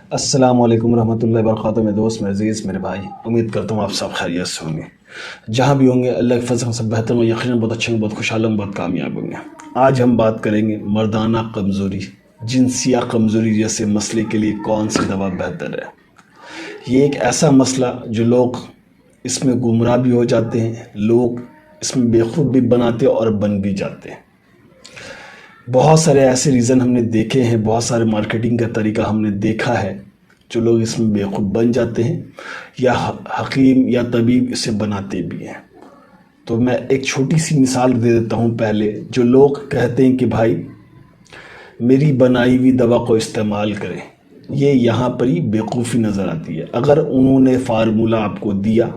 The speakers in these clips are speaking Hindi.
अस्सलाम वालेकुम रहमतुल्लाहि व बरकातहू। मेरे दोस्त, मेरे अज़ीज़, मेरे भाई, उम्मीद करता हूँ आप सब खैरियत से होंगे। जहाँ भी होंगे अल्लाह के फज़ल से सब बेहतर होंगे, यकीनन बहुत अच्छे होंगे, बहुत खुशहाल होंगे, बहुत कामयाब होंगे। आज हम बात करेंगे मर्दाना कमज़ोरी, जिनसिया कमज़ोरी जैसे मसले के लिए कौन सी दवा बेहतर है। ये एक ऐसा मसला जो लोग इसमें गुमराह भी हो जाते हैं, लोग इसमें बेवकूफ़ भी बनाते हैं और बन भी जाते हैं। बहुत सारे ऐसे रीज़न हमने देखे हैं, बहुत सारे मार्केटिंग का तरीका हमने देखा है जो लोग इसमें बेवकूफ़ बन जाते हैं या हकीम या तबीब इसे बनाते भी हैं। तो मैं एक छोटी सी मिसाल दे देता हूँ पहले। जो लोग कहते हैं कि भाई मेरी बनाई हुई दवा को इस्तेमाल करें, ये यहाँ पर ही बेवकूफ़ी नज़र आती है। अगर उन्होंने फार्मूला आपको दिया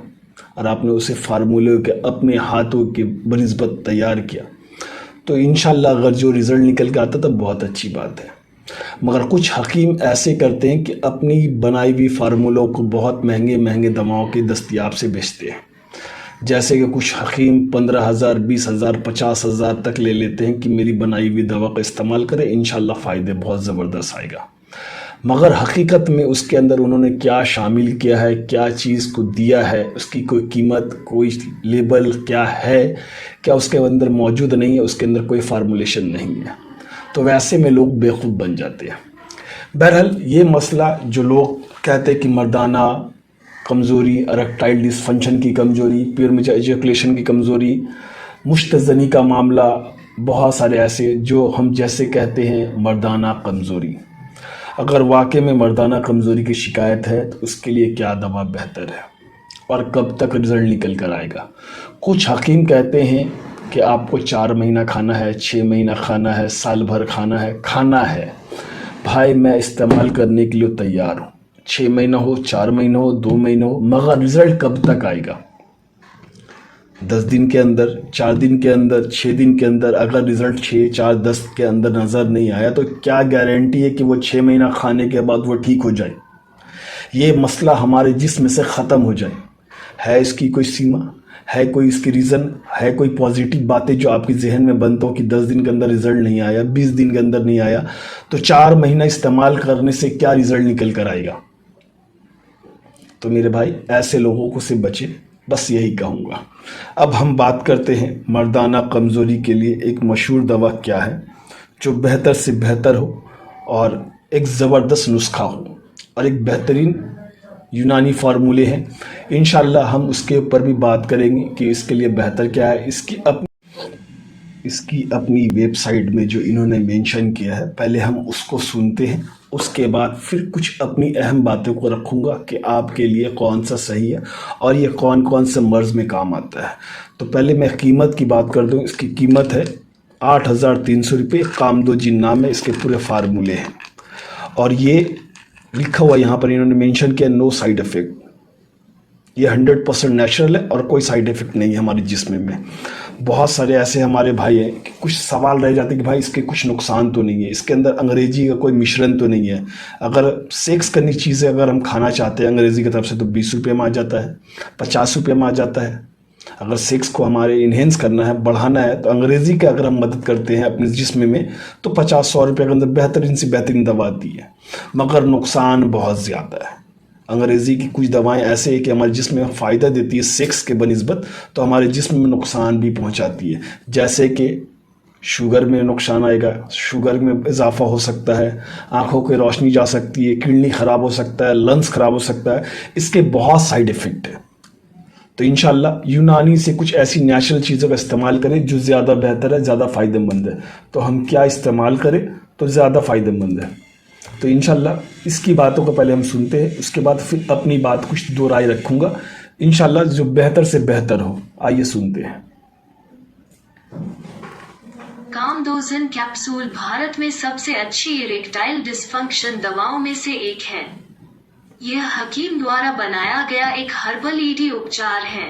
और आपने उसे फार्मूले के अपने हाथों के बनिस्बत तैयार किया तो इंशाल्लाह अगर जो रिज़ल्ट निकल के आता तो बहुत अच्छी बात है। मगर कुछ हकीम ऐसे करते हैं कि अपनी बनाई हुई फार्मूलों को बहुत महंगे महंगे दवाओं के दस्तियाब से बेचते हैं। जैसे कि कुछ हकीम 15,000, 20,000, 50,000 तक ले लेते हैं कि मेरी बनाई हुई दवा का इस्तेमाल करें, इंशाल्लाह फ़ायदे बहुत ज़बरदस्त आएगा। मगर हकीकत में उसके अंदर उन्होंने क्या शामिल किया है, क्या चीज़ को दिया है, उसकी कोई कीमत, कोई लेबल क्या है, क्या उसके अंदर मौजूद नहीं है, उसके अंदर कोई फार्मूलेशन नहीं है। तो वैसे में लोग बेवकूफ़ बन जाते हैं। बहरहाल ये मसला जो लोग कहते हैं कि मर्दाना कमज़ोरी, इरेक्टाइल डिसफंक्शन की कमज़ोरी, प्यूर एजुकेशन की कमज़ोरी, मुश्तज़नी का मामला, बहुत सारे ऐसे जो हम जैसे कहते हैं मर्दाना कमज़ोरी। अगर वाकई में मर्दाना कमज़ोरी की शिकायत है तो उसके लिए क्या दवा बेहतर है और कब तक रिज़ल्ट निकल कर आएगा। कुछ हकीम कहते हैं कि आपको 4 महीना खाना है, 6 महीना खाना है, साल भर खाना है। भाई मैं इस्तेमाल करने के लिए तैयार हूँ, 6 महीना हो, 4 महीना हो, 2 महीना हो, मगर रिज़ल्ट कब तक आएगा। 10 दिन के अंदर, 4 दिन के अंदर, 6 दिन के अंदर अगर रिज़ल्ट 6, 4, 10 के अंदर नज़र नहीं आया तो क्या गारंटी है कि वो 6 महीना खाने के बाद वो ठीक हो जाए, ये मसला हमारे जिस्म से ख़त्म हो जाए। है इसकी कोई सीमा, है कोई इसकी रीज़न, है कोई पॉजिटिव बातें जो आपके जहन में बनता हो कि 10 दिन के अंदर रिज़ल्ट नहीं आया, 20 दिन के अंदर नहीं आया तो 4 महीना इस्तेमाल करने से क्या रिज़ल्ट निकल कर आएगा। तो मेरे भाई ऐसे लोगों को से बचे, बस यही कहूँगा। अब हम बात करते हैं मर्दाना कमज़ोरी के लिए एक मशहूर दवा क्या है जो बेहतर से बेहतर हो और एक ज़बरदस्त नुस्खा हो और एक बेहतरीन यूनानी फार्मूले हैं। इंशाल्लाह हम उसके ऊपर भी बात करेंगे कि इसके लिए बेहतर क्या है। इसकी अपनी वेबसाइट में जो इन्होंने मेंशन किया है, पहले हम उसको सुनते हैं, उसके बाद फिर कुछ अपनी अहम बातों को रखूँगा कि आपके लिए कौन सा सही है और ये कौन कौन से मर्ज़ में काम आता है। तो पहले मैं कीमत की बात कर दूँ। इसकी कीमत है 8,300 रुपये। कामदो जिन नाम है, इसके पूरे फार्मूले हैं और ये लिखा हुआ यहाँ पर इन्होंने मेंशन किया नो साइड इफ़ेक्ट। ये 100% नेचुरल है और कोई साइड इफ़ेक्ट नहीं है हमारे जिस्म में। बहुत सारे ऐसे हमारे भाई हैं कि कुछ सवाल रह जाते हैं कि भाई इसके कुछ नुकसान तो नहीं है, इसके अंदर अंग्रेज़ी का कोई मिश्रण तो नहीं है। अगर सेक्स करनी चीज़ें अगर हम खाना चाहते हैं अंग्रेज़ी की तरफ से तो 20 रुपये में आ जाता है, 50 रुपये में आ जाता है। अगर सेक्स को हमारे इन्हेंस करना है, बढ़ाना है तो अंग्रेज़ी की अगर हम मदद करते हैं अपने जिस्म में तो 50-100 रुपये के अंदर बेहतरीन से बेहतरीन दवा आती है। मगर नुकसान बहुत ज़्यादा है। अंग्रेज़ी की कुछ दवाएं ऐसे हैं कि हमारे जिस्म में फ़ायदा देती है सेक्स के बनिस्बत, तो हमारे जिस्म में नुकसान भी पहुंचाती है। जैसे कि शुगर में नुकसान आएगा, शुगर में इजाफा हो सकता है, आँखों की रोशनी जा सकती है, किडनी ख़राब हो सकता है, लंग्स ख़राब हो सकता है। इसके बहुत साइड इफ़ेक्ट है। तो इंशाल्लाह यूनानी से कुछ ऐसी नेचुरल चीज़ों का इस्तेमाल करें जो ज़्यादा बेहतर है, ज़्यादा फ़ायदेमंद है। तो हम क्या इस्तेमाल करें तो ज़्यादा फ़ायदेमंद है। तो इंशाल्लाह इसकी बातों को पहले हम सुनते हैं, उसके बाद फिर अपनी बात कुछ दो राय रखूँगा इंशाल्लाह जो बेहतर से बेहतर हो। आइए सुनते हैं। कामदोजन कैप्सूल भारत में सबसे अच्छी इरेक्टाइल डिसफंक्शन दवाओं में से एक है। यह हकीम द्वारा बनाया गया एक हर्बल ईडी उपचार है।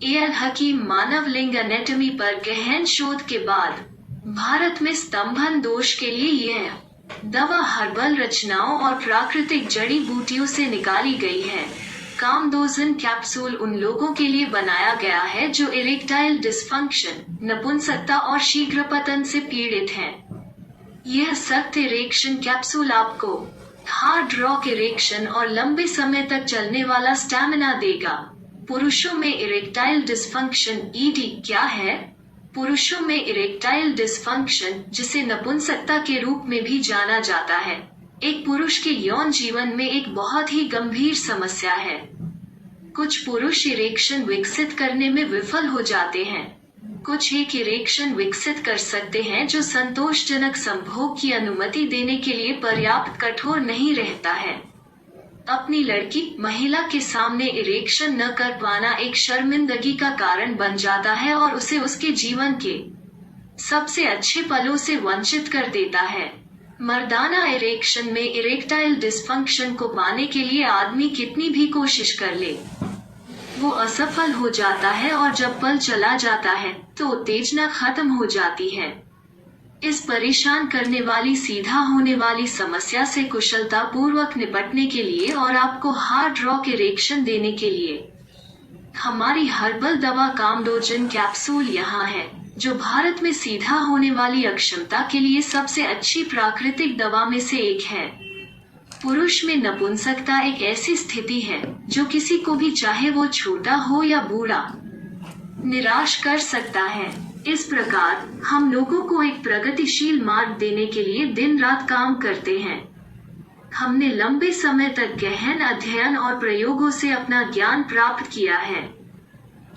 एएन हकीम मानव लिंग एनेटमी पर गहन शोध के बाद भारत में स्तंभन दोष के लिए यह दवा हर्बल रचनाओं और प्राकृतिक जड़ी बूटियों से निकाली गई है। कामदोजन कैप्सूल उन लोगों के लिए बनाया गया है जो इरेक्टाइल डिसफंक्शन, नपुंसकता और शीघ्र पतन से पीड़ित हैं। यह सख्त इरेक्शन कैप्सूल आपको हार्ड रॉक इरेक्शन और लंबे समय तक चलने वाला स्टैमिना देगा। पुरुषों में इरेक्टाइल डिस्फंक्शन ईडी क्या है? पुरुषों में इरेक्टाइल डिस्फंक्शन, जिसे नपुंसकता के रूप में भी जाना जाता है, एक पुरुष के यौन जीवन में एक बहुत ही गंभीर समस्या है। कुछ पुरुष इरेक्शन विकसित करने में विफल हो जाते हैं। कुछ एक इरेक्शन विकसित कर सकते हैं जो संतोषजनक संभोग की अनुमति देने के लिए पर्याप्त कठोर नहीं रहता है। अपनी लड़की महिला के सामने इरेक्शन न कर पाना एक शर्मिंदगी का कारण बन जाता है और उसे उसके जीवन के सबसे अच्छे पलों से वंचित कर देता है। मर्दाना इरेक्शन में इरेक्टाइल डिस्फंक्शन को पाने के लिए आदमी कितनी भी कोशिश कर ले, वो असफल हो जाता है और जब पल चला जाता है तो उत्तेजना खत्म हो जाती है। इस परेशान करने वाली सीधा होने वाली समस्या से कुशलता पूर्वक निपटने के लिए और आपको हार्ड रॉक इरेक्शन देने के लिए हमारी हर्बल दवा कामदोजन कैप्सूल यहाँ है, जो भारत में सीधा होने वाली अक्षमता के लिए सबसे अच्छी प्राकृतिक दवा में से एक है। पुरुष में नपुंसकता एक ऐसी स्थिति है जो किसी को भी, चाहे वो छोटा हो या बूढ़ा, निराश कर सकता है। इस प्रकार हम लोगों को एक प्रगतिशील मार्ग देने के लिए दिन रात काम करते हैं। हमने लंबे समय तक गहन अध्ययन और प्रयोगों से अपना ज्ञान प्राप्त किया है।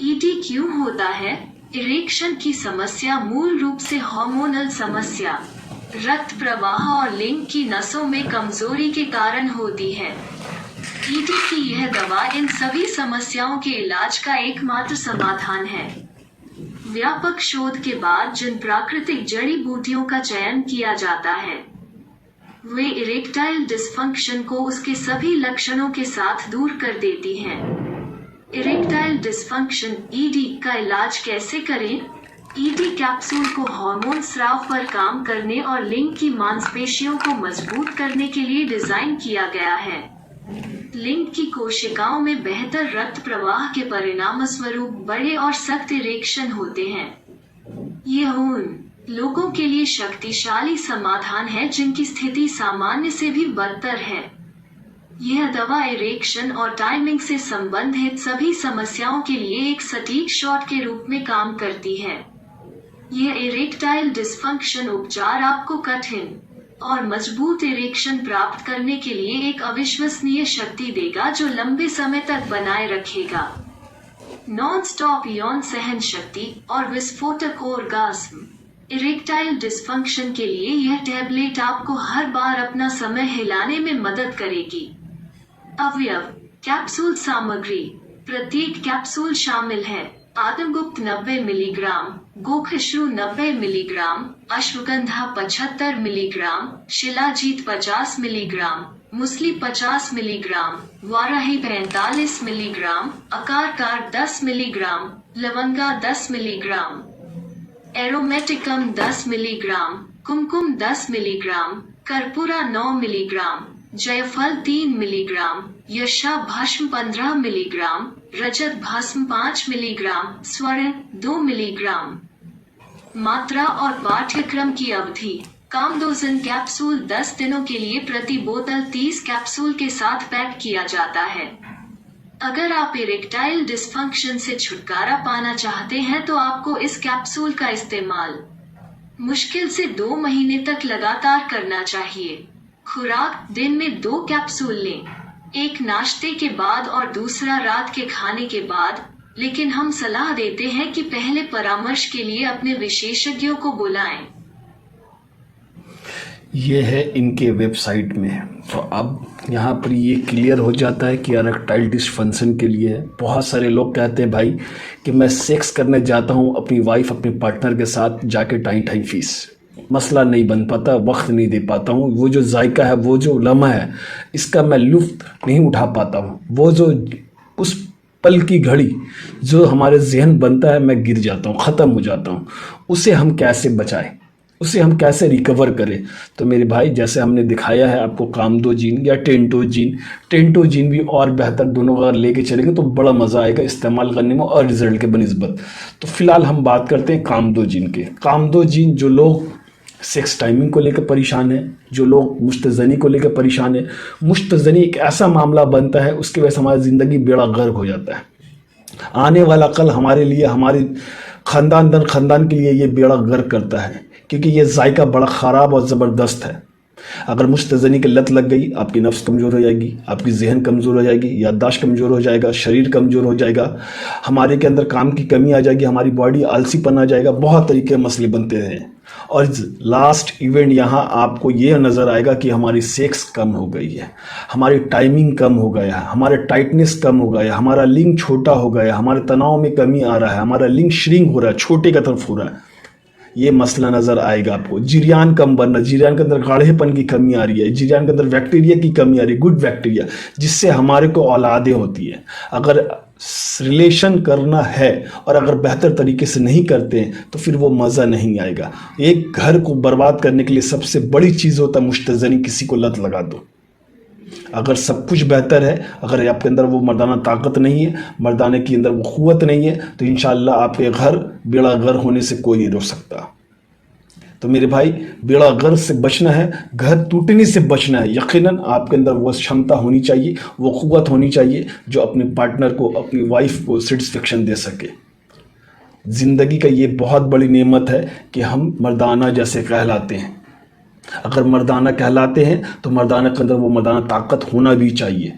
ईडी क्यों होता है? इरेक्शन की समस्या मूल रूप से हार्मोनल समस्या, रक्त प्रवाह और लिंग की नसों में कमजोरी के कारण होती है। ईडी की यह दवा इन सभी समस्याओं के इलाज का एकमात्र समाधान है। व्यापक शोध के बाद जिन प्राकृतिक जड़ी बूटियों का चयन किया जाता है, वे इरेक्टाइल डिस्फंक्शन को उसके सभी लक्षणों के साथ दूर कर देती हैं। इरेक्टाइल डिस्फंक्शन ईडी का इलाज कैसे करें? ईडी कैप्सूल को हार्मोन स्राव पर काम करने और लिंग की मांसपेशियों को मजबूत करने के लिए डिजाइन किया गया है। लिंग की कोशिकाओं में बेहतर रक्त प्रवाह के परिणामस्वरूप बड़े और सख्त इरेक्शन होते हैं। यह उन लोगों के लिए शक्तिशाली समाधान है जिनकी स्थिति सामान्य से भी बदतर है। यह दवा इरेक्शन और टाइमिंग से संबंधित सभी समस्याओं के लिए एक सटीक शॉट के रूप में काम करती है। यह इरेक्टाइल डिस्फंक्शन उपचार आपको कठिन और मजबूत इरेक्शन प्राप्त करने के लिए एक अविश्वसनीय शक्ति देगा जो लंबे समय तक बनाए रखेगा। नॉन स्टॉप यौन सहन शक्ति और विस्फोटक ऑर्गास्म। इरेक्टाइल डिस्फंक्शन के लिए यह टैबलेट आपको हर बार अपना समय हिलाने में मदद करेगी। अवयव कैप्सूल सामग्री। प्रत्येक कैप्सूल शामिल है आत्मगुप्त 90 मिलीग्राम, गोखशरू 90 milligram, ashwagandha 75 milligram, shilajit 50 milligram, मुसली 50 मिलीग्राम, वाराही 45 मिलीग्राम, अकारकार 10 मिलीग्राम, लवंगा 10 मिलीग्राम, एरोमेटिकम 10 मिलीग्राम, कुमकुम 10 मिलीग्राम, कर्पूरा 9 मिलीग्राम, जयफल 3 मिलीग्राम, यशा भस्म 15 मिलीग्राम, रजत भस्म 5 मिलीग्राम, स्वर्ण 2 मिलीग्राम। मात्रा और पाठ्यक्रम की अवधि। कामदोजन कैप्सूल 10 दिनों के लिए प्रति बोतल 30 कैप्सूल के साथ पैक किया जाता है। अगर आप इरेक्टाइल डिस्फंक्शन से छुटकारा पाना चाहते हैं तो आपको इस कैप्सूल का इस्तेमाल मुश्किल से 2 महीने तक लगातार करना चाहिए। खुराक: दिन में 2 कैप्सूल लें, एक नाश्ते के बाद और दूसरा रात के खाने के बाद, लेकिन हम सलाह देते हैं कि पहले परामर्श के लिए अपने विशेषज्ञों को बुलाएं। ये है इनके वेबसाइट में। तो अब यहाँ पर ये क्लियर हो जाता है कि इरेक्टाइल डिस्फंक्शन के लिए बहुत सारे लोग कहते हैं भाई कि मैं सेक्स करने जाता हूँ अपनी वाइफ अपने पार्टनर के साथ जाके टाइम फीस, मसला नहीं बन पाता, वक्त नहीं दे पाता हूँ, वो जो जायका है, वो जो लम्हा है, इसका मैं लुत्फ नहीं उठा पाता हूँ, वो जो उस पल की घड़ी जो हमारे जहन बनता है, मैं गिर जाता हूँ, ख़त्म हो जाता हूँ। उसे हम कैसे बचाएं, उसे हम कैसे रिकवर करें? तो मेरे भाई, जैसे हमने दिखाया है आपको कामदोजिन या टेंटोजिन भी और बेहतर, दोनों अगर लेके चलेंगे तो बड़ा मज़ा आएगा इस्तेमाल करने में और रिजल्ट के बनिस्बत। तो फिलहाल हम बात करते हैं कामदोजिन के। कामदोजिन जो लोग सेक्स टाइमिंग को लेकर परेशान है, जो लोग मुश्तज़नी को लेकर परेशान है, मुश्तज़नी एक ऐसा मामला बनता है उसकी वजह से हमारी ज़िंदगी बेड़ा गर्क हो जाता है। आने वाला कल हमारे लिए, हमारे ख़ानदान दर ख़ानदान के लिए ये बेड़ा गर्क करता है, क्योंकि ये जायका बड़ा ख़राब और ज़बरदस्त है। अगर मुश्तज़नी की लत लग गई, आपकी नफ्स कमज़ोर हो जाएगी, आपकी जहन कमज़ोर हो जाएगी, याददाश्त कमज़ोर हो जाएगा, शरीर कमज़ोर हो जाएगा, हमारे के अंदर काम की कमी आ जाएगी, हमारी बॉडी आलसीपन आ जाएगा, बहुत तरीके के मसले बनते हैं। और लास्ट इवेंट यहाँ आपको ये नज़र आएगा कि हमारी सेक्स कम हो गई है, हमारी टाइमिंग कम हो गया है, हमारा टाइटनेस कम हो गया है, हमारा लिंग छोटा हो गया है, हमारे तनाव में कमी आ रहा है, हमारा लिंग श्रिंक हो रहा है, छोटे का तरफ हो रहा है। ये मसला नज़र आएगा आपको। जिरियान कम बनना, जिरियान के अंदर गाढ़ेपन की कमी आ रही है, जिरियान के अंदर बैक्टीरिया की कमी आ रही है, गुड बैक्टीरिया, जिससे हमारे को औलादें होती है। अगर रिलेशन करना है और अगर बेहतर तरीके से नहीं करते हैं तो फिर वो मज़ा नहीं आएगा। एक घर को बर्बाद करने के लिए सबसे बड़ी चीज़ होता है मुश्तज़नी, किसी को लत लगा दो। अगर सब कुछ बेहतर है, अगर आपके अंदर वो मर्दाना ताकत नहीं है, मर्दाने के अंदर वो क़ुव्वत नहीं है, तो इंशाअल्लाह आपके घर बेड़ा गर्क होने से कोई नहीं रोक सकता। तो मेरे भाई, बेड़ा गर्क से बचना है, घर टूटने से बचना है, यकीनन आपके अंदर वो क्षमता होनी चाहिए, वो क़ुव्वत होनी चाहिए जो अपने पार्टनर को, अपनी वाइफ को सेटिस्फेक्शन दे सके। ज़िंदगी का ये बहुत बड़ी नेमत है कि हम मर्दाना जैसे कहलाते हैं। अगर मर्दाना कहलाते हैं तो मर्दाना के अंदर वो मर्दाना ताकत होना भी चाहिए।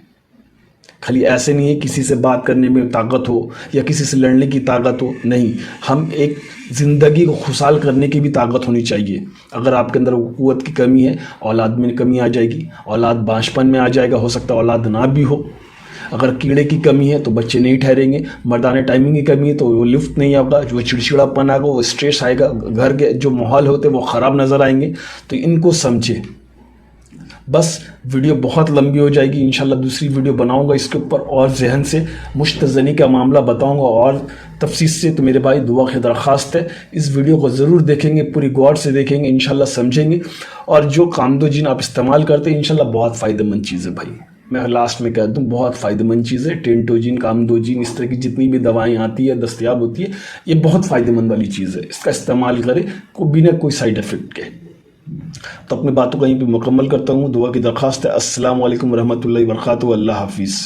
खाली ऐसे नहीं है किसी से बात करने में ताकत हो या किसी से लड़ने की ताकत हो, नहीं, हम एक ज़िंदगी को खुशहाल करने की भी ताकत होनी चाहिए। अगर आपके अंदर वो क़ुव्वत की कमी है, औलाद में कमी आ जाएगी, औलाद बांझपन में आ जाएगा, हो सकता है औलाद ना भी हो। अगर कीड़े की कमी है तो बच्चे नहीं ठहरेंगे, मर्दाना टाइमिंग की कमी है तो वो लिफ्ट नहीं आएगा, जो चिड़चिड़ापन आएगा, वो स्ट्रेस आएगा, घर के जो माहौल होते हैं वो ख़राब नज़र आएंगे। तो इनको समझे। बस वीडियो बहुत लंबी हो जाएगी, इंशाल्लाह दूसरी वीडियो बनाऊंगा इसके ऊपर और जहन से मुश्तज़नी का मामला बताऊंगा और तफसील से। तो मेरे भाई, दुआ की दरख्वास्त है, इस वीडियो को ज़रूर देखेंगे, पूरी गौर से देखेंगे, इंशाल्लाह समझेंगे। और जो कामदो जिन आप इस्तेमाल करते हैं, इंशाल्लाह बहुत फ़ायदेमंद चीज़ है भाई। मैं लास्ट में कह दूं, बहुत फ़ायदेमंद चीज़ है। टेंटोजिन, कामदोजिन, इस तरह की जितनी भी दवाएं आती है, दस्तयाब होती है, ये बहुत फ़ायदेमंद वाली चीज़ है। इसका इस्तेमाल करें को बिना कोई साइड इफ़ेक्ट के। तो अपनी बातों को यहीं पे मुकम्मल करता हूँ। दुआ की दरख्वास्त है। अस्सलामु अलैकुम रहमतुल्लाहि व बरकातहू। अल्लाह हाफिज़।